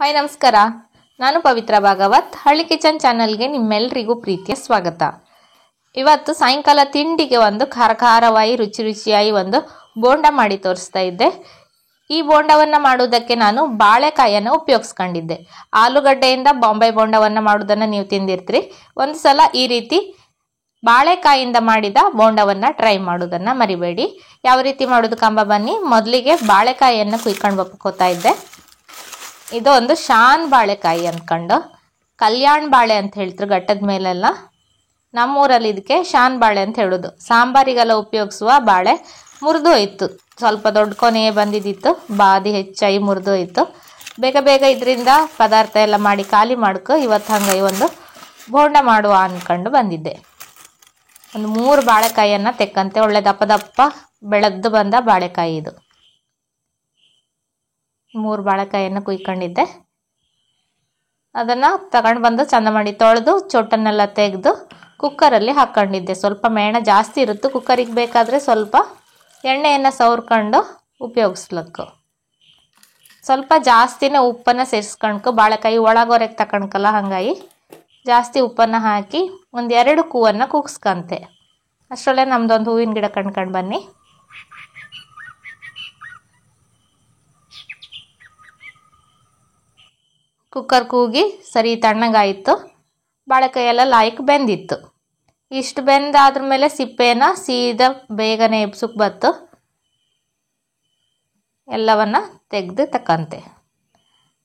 Hi ನಮಸ್ಕಾರ. ನಾನು ಪವಿತ್ರ ಭಾಗವತ್. ಹಳ್ಳಿ ಕಿಚನ್ ಚಾನಲ್ಗೆ ನಿಮ್ಮೆಲ್ಲರಿಗೂ ಪ್ರೀತಿಯ ಸ್ವಾಗತ. ಇವತ್ತು ಸಾಯಂಕಾಲ ತಿಂಡಿಗೆ ಒಂದು ಖಾರಖಾರವಾಯಿ ರುಚಿಯಾಗಿ ಒಂದು ಬೋಂಡ ಮಾಡಿ ತೋರಿಸ್ತಾ ಇದ್ದೆ. ಈ ಬೋಂಡವನ್ನು ಮಾಡುವುದಕ್ಕೆ ನಾನು ಬಾಳೆಕಾಯನ್ನು ಉಪಯೋಗಿಸ್ಕೊಂಡಿದ್ದೆ. ಆಲೂಗಡ್ಡೆಯಿಂದ ಬಾಂಬೆ ಬೋಂಡವನ್ನು ಮಾಡೋದನ್ನು ನೀವು ತಿಂದಿರ್ತೀರಿ. ಒಂದು ಸಲ ಈ ರೀತಿ ಬಾಳೆಕಾಯಿಂದ ಮಾಡಿದ ಬೋಂಡವನ್ನು ಟ್ರೈ ಮಾಡೋದನ್ನು ಮರಿಬೇಡಿ. ಯಾವ ರೀತಿ ಮಾಡೋದು ಕಂಬ ಬನ್ನಿ. ಮೊದಲಿಗೆ ಬಾಳೆಕಾಯಿಯನ್ನು ಕುಯ್ಕೊಂಡು ಬಪ್ಕೋತಾ ಇದ್ದೆ. ಇದು ಒಂದು ಶಾನ್ ಬಾಳೆಕಾಯಿ ಅಂದ್ಕೊಂಡು, ಕಲ್ಯಾಣ್ ಬಾಳೆ ಅಂತ ಹೇಳ್ತಾರೆ ಘಟ್ಟದ ಮೇಲೆಲ್ಲ. ನಮ್ಮೂರಲ್ಲಿ ಇದಕ್ಕೆ ಶಾನ್ ಬಾಳೆ ಅಂತ ಹೇಳೋದು. ಸಾಂಬಾರಿಗೆಲ್ಲ ಉಪಯೋಗಿಸುವ ಬಾಳೆ ಮುರಿದು ಹೋಯ್ತು, ಸ್ವಲ್ಪ ದೊಡ್ಡ ಕೊನೆ ಬಂದಿದ್ದಿತ್ತು, ಬಾದಿ ಹೆಚ್ಚಾಗಿ ಮುರಿದು ಹೋಯ್ತು. ಬೇಗ ಇದರಿಂದ ಪದಾರ್ಥ ಎಲ್ಲ ಮಾಡಿ ಖಾಲಿ ಮಾಡ್ಕೊ ಇವತ್ತು ಹಂಗಾಗಿ ಒಂದು ಬೋಂಡ ಮಾಡುವ ಅಂದ್ಕೊಂಡು ಬಂದಿದ್ದೆ. ಒಂದು 3 ಬಾಳೆಕಾಯಿಯನ್ನು ತೆಕ್ಕಂತೆ, ಒಳ್ಳೆ ದಪ್ಪ ಬೆಳೆದು ಬಂದ ಬಾಳೆಕಾಯಿ ಇದು. 3 ಬಾಳೆಕಾಯಿಯನ್ನು ಕುಯ್ಕೊಂಡಿದ್ದೆ. ಅದನ್ನು ತಗೊಂಡು ಬಂದು ಚಂದ ಮಾಡಿ ತೊಳೆದು ಚೊಟ್ಟನ್ನೆಲ್ಲ ತೆಗೆದು ಕುಕ್ಕರಲ್ಲಿ ಹಾಕ್ಕೊಂಡಿದ್ದೆ. ಸ್ವಲ್ಪ ಮೇಣ ಜಾಸ್ತಿ ಇರುತ್ತೆ, ಕುಕ್ಕರಿಗೆ ಬೇಕಾದರೆ ಸ್ವಲ್ಪ ಎಣ್ಣೆಯನ್ನು ಸವರ್ಕೊಂಡು ಉಪಯೋಗಿಸ್ಲಕ್ಕು. ಸ್ವಲ್ಪ ಜಾಸ್ತಿನೇ ಉಪ್ಪನ್ನು ಸೇರಿಸ್ಕೊಂಡ್ಕೊ, ಬಾಳೆಕಾಯಿ ಒಳಗೊರೆಗೆ ತಗೊಂಡ್ಕಲ್ಲ, ಹಾಗಾಗಿ ಜಾಸ್ತಿ ಉಪ್ಪನ್ನು ಹಾಕಿ ಒಂದು 2 ಕೂವನ್ನು ಕೂಗಿಸ್ಕಂತೆ. ಅಷ್ಟರಲ್ಲೇ ನಮ್ಮದೊಂದು ಹೂವಿನ ಗಿಡ ಕಂಡ್ಕೊಂಡು ಬನ್ನಿ. ಕುಕ್ಕರ್ ಕೂಗಿ ಸರಿ ತಣ್ಣಗಾಯಿತು. ಬಾಳೆಕಾಯಿ ಎಲ್ಲ ಲಾಯ್ಕ್ ಬೆಂದಿತ್ತು. ಇಷ್ಟು ಬೆಂದಾದ್ರ ಮೇಲೆ ಸಿಪ್ಪೆನ ಸೀದಾ ಬೇಗನೆ ಎಬ್ಸಕ್ಕೆ ಬತ್ತು. ಎಲ್ಲವನ್ನ ತೆಗೆದು ತಕ್ಕಂತೆ.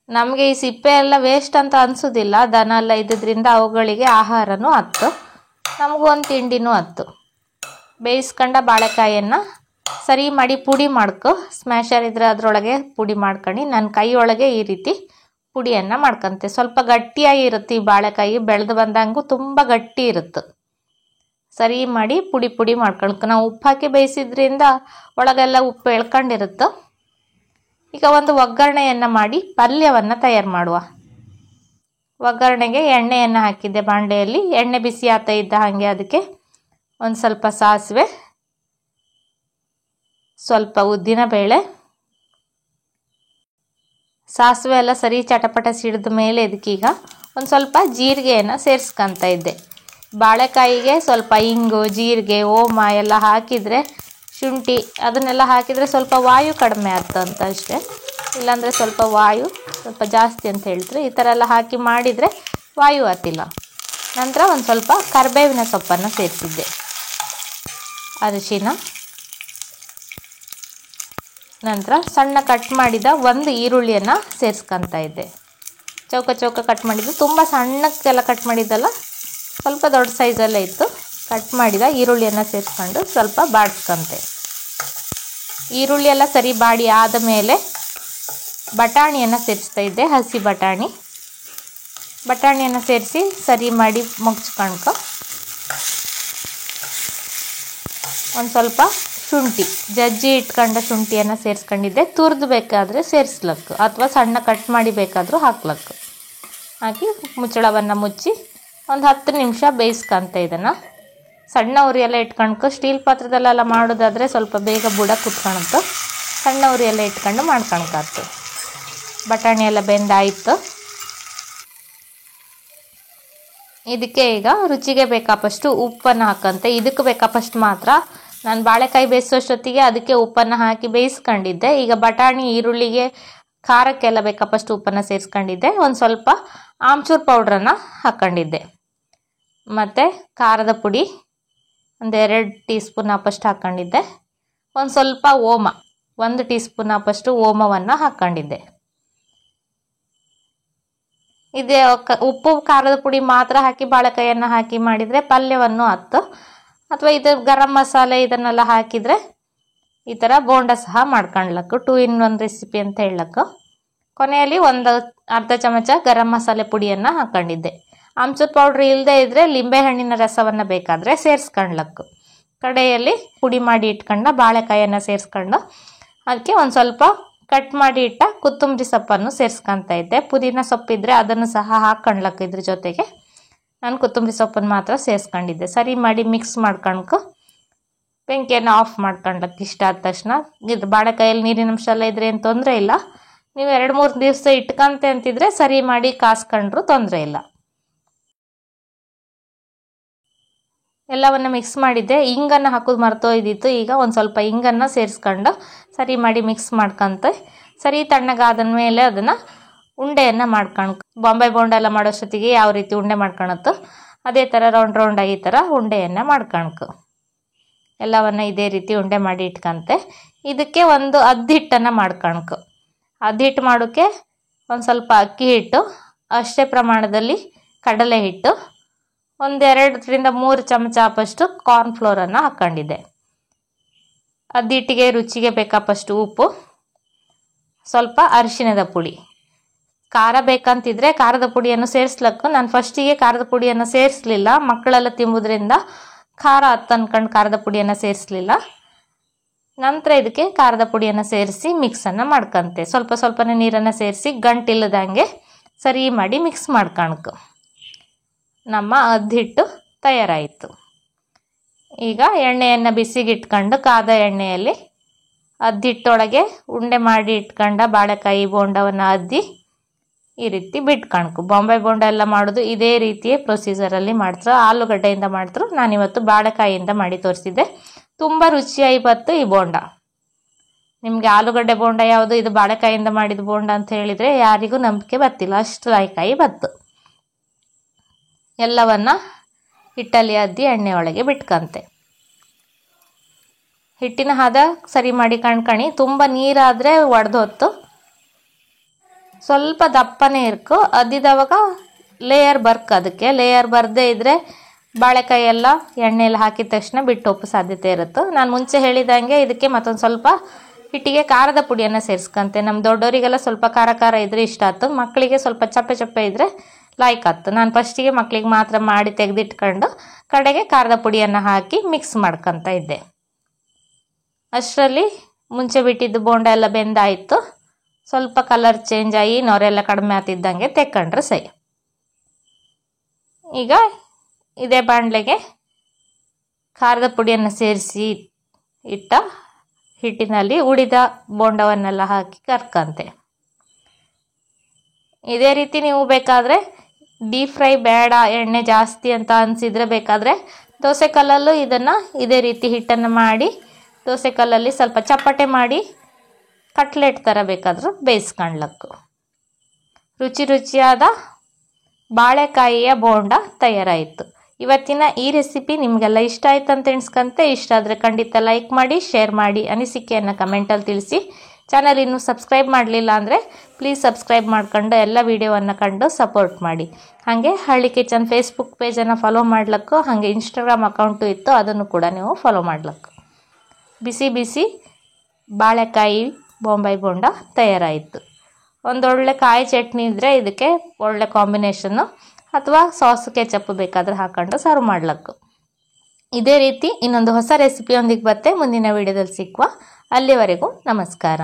ನಮಗೆ ಈ ಸಿಪ್ಪೆ ಎಲ್ಲ ವೇಸ್ಟ್ ಅಂತ ಅನಿಸೋದಿಲ್ಲ. ದನ ಎಲ್ಲ ಇದ್ದಿದ್ದರಿಂದ ಅವುಗಳಿಗೆ ಆಹಾರನೂ ಹತ್ತು, ನಮಗೂ ಒಂದು ತಿಂಡಿನೂ ಹತ್ತು. ಬೇಯಿಸ್ಕೊಂಡ ಬಾಳೆಕಾಯಿಯನ್ನು ಸರಿ ಮಾಡಿ ಪುಡಿ ಮಾಡ್ಕೊ. ಸ್ಮ್ಯಾಶರ್ ಇದ್ರೆ ಅದರೊಳಗೆ ಪುಡಿ ಮಾಡ್ಕೊಂಡು ನನ್ನ ಕೈ ಒಳಗೆ ಈ ರೀತಿ ಪುಡಿಯನ್ನು ಮಾಡ್ಕೊಂತೆ. ಸ್ವಲ್ಪ ಗಟ್ಟಿಯಾಗಿ ಇರುತ್ತೆ ಈ ಬಾಳೆಕಾಯಿ, ಬೆಳೆದು ಬಂದಂಗೂ ತುಂಬ ಗಟ್ಟಿ ಇರುತ್ತೆ. ಸರಿ ಮಾಡಿ ಪುಡಿ ಮಾಡ್ಕೊಳ್ಕೊ. ನಾವು ಉಪ್ಪು ಹಾಕಿ ಬೇಯಿಸಿದ್ರಿಂದ ಒಳಗೆಲ್ಲ ಉಪ್ಪು ಎಳ್ಕೊಂಡಿರುತ್ತೆ. ಈಗ ಒಂದು ಒಗ್ಗರಣೆಯನ್ನು ಮಾಡಿ ಪಲ್ಯವನ್ನು ತಯಾರು ಮಾಡುವ. ಒಗ್ಗರಣೆಗೆ ಎಣ್ಣೆಯನ್ನು ಹಾಕಿದ್ದೆ ಬಾಂಡೆಯಲ್ಲಿ. ಎಣ್ಣೆ ಬಿಸಿ ಆಗ್ತಾ ಇದ್ದ ಹಾಗೆ ಅದಕ್ಕೆ ಒಂದು ಸ್ವಲ್ಪ ಸಾಸಿವೆ, ಸ್ವಲ್ಪ ಉದ್ದಿನ ಬೇಳೆ, ಸಾಸಿವೆ ಎಲ್ಲ ಸರಿ ಚಟಪಟ ಸಿಡಿದ ಮೇಲೆ ಇದಕ್ಕೀಗ ಒಂದು ಸ್ವಲ್ಪ ಜೀರಿಗೆಯನ್ನು ಸೇರಿಸ್ಕೊತಾ ಇದ್ದೆ. ಬಾಳೆಕಾಯಿಗೆ ಸ್ವಲ್ಪ ಇಂಗು, ಜೀರಿಗೆ, ಓಮ ಎಲ್ಲ ಹಾಕಿದರೆ, ಶುಂಠಿ ಅದನ್ನೆಲ್ಲ ಹಾಕಿದರೆ ಸ್ವಲ್ಪ ವಾಯು ಕಡಿಮೆ ಆಗ್ತಂತ ಅಷ್ಟೇ. ಇಲ್ಲಾಂದರೆ ಸ್ವಲ್ಪ ವಾಯು ಸ್ವಲ್ಪ ಜಾಸ್ತಿ ಅಂತ ಹೇಳ್ತಾರೆ. ಈ ಥರ ಎಲ್ಲ ಹಾಕಿ ಮಾಡಿದರೆ ವಾಯು ಆಗ್ತಿಲ್ಲ. ನಂತರ ಒಂದು ಸ್ವಲ್ಪ ಕರಿಬೇವಿನ ಸೊಪ್ಪನ್ನು ಸೇರಿಸಿದ್ದೆ. ಅರಿಶಿನ, ನಂತರ ಸಣ್ಣ ಕಟ್ ಮಾಡಿದ ಒಂದು ಈರುಳ್ಳಿಯನ್ನು ಸೇರಿಸ್ಕೊತಾ ಇದ್ದೆ. ಚೌಕ ಕಟ್ ಮಾಡಿದ್ದು, ತುಂಬ ಸಣ್ಣಕ್ಕೆಲ್ಲ ಕಟ್ ಮಾಡಿದ್ದಲ್ಲ, ಸ್ವಲ್ಪ ದೊಡ್ಡ ಸೈಜಲ್ಲೇ ಇತ್ತು. ಕಟ್ ಮಾಡಿದ ಈರುಳ್ಳಿಯನ್ನು ಸೇರಿಸ್ಕೊಂಡು ಸ್ವಲ್ಪ ಬಾಡಿಸ್ಕೊಂತೆ. ಈರುಳ್ಳಿ ಎಲ್ಲ ಸರಿ ಬಾಡಿ ಆದ ಮೇಲೆ ಬಟಾಣಿಯನ್ನು ಸೇರಿಸ್ತಾ ಇದ್ದೆ. ಹಸಿ ಬಟಾಣಿಯನ್ನು ಸೇರಿಸಿ ಸರಿ ಮಾಡಿ ಮುಗ್ಸ್ಕೊಂಡ್ಕೊ. ಒಂದು ಸ್ವಲ್ಪ ಶುಂಠಿ, ಜಜ್ಜಿ ಇಟ್ಕೊಂಡ ಶುಂಠಿಯನ್ನು ಸೇರಿಸ್ಕೊಂಡಿದ್ದೆ. ತುರಿದು ಬೇಕಾದರೆ ಸೇರಿಸ್ಲಕ್ಕು, ಅಥವಾ ಸಣ್ಣ ಕಟ್ ಮಾಡಿ ಬೇಕಾದರೂ ಹಾಕ್ಲಕ್ಕು. ಹಾಕಿ ಮುಚ್ಚಳವನ್ನು ಮುಚ್ಚಿ ಒಂದು 10 ನಿಮಿಷ ಬೇಯಿಸ್ಕೊಂತ. ಇದನ್ನು ಸಣ್ಣ ಉರಿಯೆಲ್ಲ ಇಟ್ಕೊಂಡ್ಕೊ. ಸ್ಟೀಲ್ ಪಾತ್ರದಲ್ಲೆಲ್ಲ ಮಾಡೋದಾದರೆ ಸ್ವಲ್ಪ ಬೇಗ ಬುಡ ಕುತ್ಕೊಳುತ್ತೆ. ಸಣ್ಣ ಉರಿಯೆಲ್ಲ ಇಟ್ಕೊಂಡು ಮಾಡ್ಕೊಳಕ್ಕಾಗ್ತು. ಬಟಾಣಿ ಎಲ್ಲ ಬೆಂದಾಯಿತು. ಇದಕ್ಕೆ ಈಗ ರುಚಿಗೆ ಬೇಕಾಪಷ್ಟು ಉಪ್ಪನ್ನು ಹಾಕಂತೆ. ಇದಕ್ಕೆ ಬೇಕಾಪಷ್ಟು ಮಾತ್ರ. ನಾನು ಬಾಳೆಕಾಯಿ ಬೇಯಿಸೋಷ್ಟೊತ್ತಿಗೆ ಅದಕ್ಕೆ ಉಪ್ಪನ್ನು ಹಾಕಿ ಬೇಯಿಸ್ಕೊಂಡಿದ್ದೆ. ಈಗ ಬಟಾಣಿ ಈರುಳ್ಳಿಗೆ ಖಾರಕ್ಕೆಲ್ಲ ಬೇಕಾಪಷ್ಟು ಉಪ್ಪನ್ನು ಸೇರಿಸ್ಕೊಂಡಿದ್ದೆ. ಒಂದು ಸ್ವಲ್ಪ ಆಮ್ಚೂರ್ ಪೌಡ್ರನ್ನು ಹಾಕ್ಕೊಂಡಿದ್ದೆ. ಮತ್ತು ಖಾರದ ಪುಡಿ ಒಂದು 2 ಟೀ ಸ್ಪೂನ್ ಅಪ್ಪಷ್ಟು ಹಾಕ್ಕೊಂಡಿದ್ದೆ. ಒಂದು ಸ್ವಲ್ಪ ಓಮ, 1 ಟೀ ಸ್ಪೂನ್ ಅಪ್ಪಷ್ಟು ಓಮವನ್ನು ಹಾಕ್ಕೊಂಡಿದ್ದೆ. ಇದೇ ಉಪ್ಪು ಖಾರದ ಪುಡಿ ಮಾತ್ರ ಹಾಕಿ ಬಾಳೆಕಾಯಿಯನ್ನು ಹಾಕಿ ಮಾಡಿದರೆ ಪಲ್ಯವನ್ನು ಹತ್ತು. ಅಥವಾ ಇದು ಗರಂ ಮಸಾಲೆ ಇದನ್ನೆಲ್ಲ ಹಾಕಿದರೆ ಈ ಥರ ಬೋಂಡ ಸಹ ಮಾಡ್ಕೊಳ್ಲಕ್ಕು. 2 in 1 ರೆಸಿಪಿ ಅಂತ ಹೇಳಕ್ಕು. ಕೊನೆಯಲ್ಲಿ ಒಂದು ಅರ್ಧ ಚಮಚ ಗರಂ ಮಸಾಲೆ ಪುಡಿಯನ್ನು ಹಾಕ್ಕೊಂಡಿದ್ದೆ. ಆಮ್ಚೂರ್ ಪೌಡ್ರ್ ಇಲ್ಲದೆ ಇದ್ದರೆ ಲಿಂಬೆಹಣ್ಣಿನ ರಸವನ್ನು ಬೇಕಾದರೆ ಸೇರಿಸ್ಕೊಳ್ಲಕ್ಕು. ಕಡೆಯಲ್ಲಿ ಪುಡಿ ಮಾಡಿ ಇಟ್ಕೊಂಡು ಬಾಳೆಕಾಯಿಯನ್ನು ಸೇರಿಸ್ಕೊಂಡು ಅದಕ್ಕೆ ಒಂದು ಸ್ವಲ್ಪ ಕಟ್ ಮಾಡಿ ಇಟ್ಟ ಕೊತ್ತಂಬರಿ ಸೊಪ್ಪನ್ನು ಸೇರಿಸ್ಕೊತಾ ಇದ್ದೆ. ಪುದೀನ ಸೊಪ್ಪಿದ್ರೆ ಅದನ್ನು ಸಹ ಹಾಕ್ಕೊಳ್ಲಕ್ಕು. ಇದ್ರ ಜೊತೆಗೆ ನಾನು ಕೊತ್ತಂಬರಿ ಸೊಪ್ಪನ್ನು ಮಾತ್ರ ಸೇರಿಸ್ಕೊಂಡಿದ್ದೆ. ಸರಿ ಮಾಡಿ ಮಿಕ್ಸ್ ಮಾಡ್ಕೊಳ್ಕೊ. ಬೆಂಕಿಯನ್ನು ಆಫ್ ಮಾಡ್ಕೊಳ್ಲಕ್ಕೆ ಇಷ್ಟ ಆದ ತಕ್ಷಣ. ಇದು ಬಾಳೆಕಾಯಲ್ಲಿ ನೀರಿನ ಅಂಶ ಎಲ್ಲ ಇದ್ರೆ ಏನು ತೊಂದರೆ ಇಲ್ಲ. ನೀವು 2-3 ದಿವಸ ಇಟ್ಕಂತೆ ಅಂತಿದ್ರೆ ಸರಿ ಮಾಡಿ ಕಾಸ್ಕೊಂಡ್ರು ತೊಂದರೆ ಇಲ್ಲ. ಎಲ್ಲವನ್ನು ಮಿಕ್ಸ್ ಮಾಡಿದ್ದೆ. ಇಂಗನ್ನು ಹಾಕೋದು ಮರ್ತೋಯ್ದಿತ್ತು. ಈಗ ಒಂದು ಸ್ವಲ್ಪ ಇಂಗನ್ನು ಸೇರಿಸ್ಕೊಂಡು ಸರಿ ಮಾಡಿ ಮಿಕ್ಸ್ ಮಾಡ್ಕೊಂತ ಸರಿ ತಣ್ಣಗಾದ ಮೇಲೆ ಅದನ್ನು ಉಂಡೆಯನ್ನು ಮಾಡ್ಕೊಂಡು ಬಾಂಬೆ ಬೋಂಡ ಎಲ್ಲ ಮಾಡೋಷ್ಟೊತ್ತಿಗೆ ಯಾವ ರೀತಿ ಉಂಡೆ ಮಾಡ್ಕೊಳತ್ತೋ ಅದೇ ಥರ ರೌಂಡಾಗಿ ಈ ಥರ ಉಂಡೆಯನ್ನು ಮಾಡ್ಕೊಳಕು. ಎಲ್ಲವನ್ನು ಇದೇ ರೀತಿ ಉಂಡೆ ಮಾಡಿ ಇಟ್ಕೊಂತೆ. ಇದಕ್ಕೆ ಒಂದು ಹಿಟ್ಟನ್ನು ಮಾಡ್ಕೊಳಕು. ಹಿಟ್ಟು ಮಾಡೋಕ್ಕೆ ಒಂದು ಸ್ವಲ್ಪ ಅಕ್ಕಿ ಹಿಟ್ಟು, ಅಷ್ಟೇ ಪ್ರಮಾಣದಲ್ಲಿ ಕಡಲೆ ಹಿಟ್ಟು, 1-2-3 ಚಮಚ ಆಪಷ್ಟು ಕಾರ್ನ್ಫ್ಲೋರನ್ನು ಹಾಕ್ಕೊಂಡಿದ್ದೆ. ಹಿಟ್ಟಿಗೆ ರುಚಿಗೆ ಬೇಕಾಪಷ್ಟು ಉಪ್ಪು, ಸ್ವಲ್ಪ ಅರಿಶಿಣದ ಪುಡಿ. ಖಾರ ಬೇಕಂತಿದ್ರೆ ಖಾರದ ಪುಡಿಯನ್ನು ಸೇರಿಸ್ಲಕ್ಕು. ನಾನು ಫಸ್ಟಿಗೆ ಖಾರದ ಪುಡಿಯನ್ನು ಸೇರಿಸಲಿಲ್ಲ, ಮಕ್ಕಳೆಲ್ಲ ತಿಂಬುದ್ರಿಂದ ಖಾರ ಅನ್ಕೊಂಡು ಖಾರದ ಪುಡಿಯನ್ನು ಸೇರಿಸಲಿಲ್ಲ. ನಂತರ ಇದಕ್ಕೆ ಖಾರದ ಪುಡಿಯನ್ನು ಸೇರಿಸಿ ಮಿಕ್ಸನ್ನು ಮಾಡ್ಕೊಂತೆ. ಸ್ವಲ್ಪನೇ ನೀರನ್ನು ಸೇರಿಸಿ ಗಂಟಿಲ್ಲದಂಗೆ ಸರಿ ಮಾಡಿ ಮಿಕ್ಸ್ ಮಾಡ್ಕೊಳಕು. ನಮ್ಮ ಹಿಟ್ಟು ತಯಾರಾಯಿತು. ಈಗ ಎಣ್ಣೆಯನ್ನು ಬಿಸಿಗಿಟ್ಕೊಂಡು ಕಾದ ಎಣ್ಣೆಯಲ್ಲಿ ಹಿಟ್ಟೊಳಗೆ ಉಂಡೆ ಮಾಡಿ ಇಟ್ಕೊಂಡ ಬಾಳೆಕಾಯಿ ಬೋಂಡವನ್ನು ಅದ್ದಿ ಈ ರೀತಿ ಬಿಟ್ಕೊಳಕು. ಬಾಂಬೆ ಬೋಂಡ ಎಲ್ಲ ಮಾಡೋದು ಇದೇ ರೀತಿಯೇ ಪ್ರೊಸೀಜರಲ್ಲಿ ಮಾಡ್ತಾರೆ. ಆಲೂಗಡ್ಡೆಯಿಂದ ಮಾಡ್ತಾರೆ. ನಾನಿವತ್ತು ಬಾಳೆಕಾಯಿಯಿಂದ ಮಾಡಿ ತೋರಿಸಿದ್ದೆ. ತುಂಬ ರುಚಿಯಾಗಿ ಬತ್ತು ಈ ಬೋಂಡ. ನಿಮಗೆ ಆಲೂಗಡ್ಡೆ ಬೋಂಡ ಯಾವುದು, ಇದು ಬಾಳೆಕಾಯಿಯಿಂದ ಮಾಡಿದ ಬೋಂಡ ಅಂತ ಹೇಳಿದರೆ ಯಾರಿಗೂ ನಂಬಿಕೆ ಬತ್ತಿಲ್ಲ, ಅಷ್ಟು ಲಾಯ್ಕಾಯಿ ಬತ್ತು. ಎಲ್ಲವನ್ನ ಹಿಟ್ಟಲ್ಲಿ ಅದ್ದಿ ಎಣ್ಣೆ ಒಳಗೆ ಬಿಟ್ಕಂತೆ. ಹಿಟ್ಟಿನ ಹದ ಸರಿ ಮಾಡಿ ಕಣ್ಕಣಿ. ತುಂಬ ನೀರಾದರೆ ಒಡೆದು ಹೊತ್ತು, ಸ್ವಲ್ಪ ದಪ್ಪನೇ ಇರ್ಕು. ಅದ್ದಿದವಾಗ ಲೇಯರ್ ಬರ್ಕ್. ಅದಕ್ಕೆ ಲೇಯರ್ ಬರದೇ ಇದ್ದರೆ ಬಾಳೆಕಾಯಿ ಎಲ್ಲ ಎಣ್ಣೆಯಲ್ಲಿ ಹಾಕಿದ ತಕ್ಷಣ ಬಿಟ್ಟು ಹೋಗೋ ಸಾಧ್ಯತೆ ಇರುತ್ತೆ. ನಾನು ಮುಂಚೆ ಹೇಳಿದಂಗೆ ಇದಕ್ಕೆ ಮತ್ತೊಂದು ಸ್ವಲ್ಪ ಹಿಟ್ಟಿಗೆ ಖಾರದ ಪುಡಿಯನ್ನು ಸೇರಿಸ್ಕಂತೆ. ನಮ್ಮ ದೊಡ್ಡವರಿಗೆಲ್ಲ ಸ್ವಲ್ಪ ಖಾರ ಇದ್ರೆ ಇಷ್ಟ ಆಯ್ತು, ಮಕ್ಕಳಿಗೆ ಸ್ವಲ್ಪ ಚಪ್ಪೆ ಇದ್ದರೆ ಲೈಕ್ ಆಯ್ತು. ನಾನು ಫಸ್ಟಿಗೆ ಮಕ್ಕಳಿಗೆ ಮಾತ್ರ ಮಾಡಿ ತೆಗೆದಿಟ್ಕೊಂಡು ಕಡೆಗೆ ಖಾರದ ಪುಡಿಯನ್ನು ಹಾಕಿ ಮಿಕ್ಸ್ ಮಾಡ್ಕೊತ ಇದ್ದೆ. ಅಷ್ಟರಲ್ಲಿ ಮುಂಚೆ ಬಿಟ್ಟಿದ್ದು ಬೋಂಡ ಎಲ್ಲ ಬೆಂದಾಯಿತು. ಸ್ವಲ್ಪ ಕಲರ್ ಚೇಂಜ್ ಆಗಿ ನೊರೆಲ್ಲ ಕಡಿಮೆ ಆಗ್ತಿದ್ದಂಗೆ ತೆಕ್ಕೊಂಡ್ರೆ ಸರಿ. ಈಗ ಇದೇ ಬಾಣಲೆಗೆ ಖಾರದ ಪುಡಿಯನ್ನು ಸೇರಿಸಿ ಇಟ್ಟ ಹಿಟ್ಟಿನಲ್ಲಿ ಉಳಿದ ಬೋಂಡವನ್ನೆಲ್ಲ ಹಾಕಿ ಕರ್ಕಂತೆ. ಇದೇ ರೀತಿ ನೀವು ಬೇಕಾದರೆ ಡೀಪ್ ಫ್ರೈ ಬೇಡ, ಎಣ್ಣೆ ಜಾಸ್ತಿ ಅಂತ ಅನಿಸಿದರೆ ಬೇಕಾದರೆ ದೋಸೆ ಕಲ್ಲಲ್ಲೂ ಇದನ್ನು ಇದೇ ರೀತಿ ಹಿಟ್ಟನ್ನು ಮಾಡಿ ದೋಸೆ ಕಲ್ಲಲ್ಲಿ ಸ್ವಲ್ಪ ಚಪ್ಪಟೆ ಮಾಡಿ ಕಟ್ಲೆಟ್ ಥರ ಬೇಕಾದರೂ ಬೇಯಿಸ್ಕೊಳ್ಳಕ್ಕು. ರುಚಿಯಾದ ಬಾಳೆಕಾಯಿಯ ಬೋಂಡ ತಯಾರಾಯಿತು. ಇವತ್ತಿನ ಈ ರೆಸಿಪಿ ನಿಮಗೆಲ್ಲ ಇಷ್ಟ ಆಯ್ತು ಅಂತ ಎಣಿಸ್ಕಂತೆ. ಇಷ್ಟ ಆದರೆ ಖಂಡಿತ ಲೈಕ್ ಮಾಡಿ, ಶೇರ್ ಮಾಡಿ, ಅನಿಸಿಕೆಯನ್ನು ಕಮೆಂಟಲ್ಲಿ ತಿಳಿಸಿ. ಚಾನಲ್ ಇನ್ನೂ ಸಬ್ಸ್ಕ್ರೈಬ್ ಮಾಡಲಿಲ್ಲ ಅಂದರೆ ಪ್ಲೀಸ್ ಸಬ್ಸ್ಕ್ರೈಬ್ ಮಾಡ್ಕೊಂಡು ಎಲ್ಲ ವಿಡಿಯೋವನ್ನು ಕಂಡು ಸಪೋರ್ಟ್ ಮಾಡಿ. ಹಾಗೆ ಹಳ್ಳಿ ಕಿಚನ್ ಫೇಸ್ಬುಕ್ ಪೇಜನ್ನು ಫಾಲೋ ಮಾಡ್ಲಕ್ಕು, ಹಾಗೆ ಇನ್ಸ್ಟಾಗ್ರಾಮ್ ಅಕೌಂಟು ಇತ್ತು, ಅದನ್ನು ಕೂಡ ನೀವು ಫಾಲೋ ಮಾಡ್ಲಕ್ಕು. ಬಿಸಿ ಬಾಳೆಕಾಯಿ ಬಾಂಬೆ ಬೋಂಡ ತಯಾರಾಯಿತು. ಒಂದೊಳ್ಳೆ ಕಾಯಿ ಚಟ್ನಿ ಇದ್ದರೆ ಇದಕ್ಕೆ ಒಳ್ಳೆ ಕಾಂಬಿನೇಷನ್ನು, ಅಥವಾ ಸಾಸ್ ಕೆಚಪ್ ಬೇಕಾದರೆ ಹಾಕೊಂಡು ಸರ್ವ್ ಮಾಡ್ಲಕ್ಕು. ಇದೇ ರೀತಿ ಇನ್ನೊಂದು ಹೊಸ ರೆಸಿಪಿಯೊಂದಿಗೆ ಮುಂದಿನ ವಿಡಿಯೋದಲ್ಲಿ ಸಿಕ್ಕುವ. ಅಲ್ಲಿವರೆಗೂ ನಮಸ್ಕಾರ.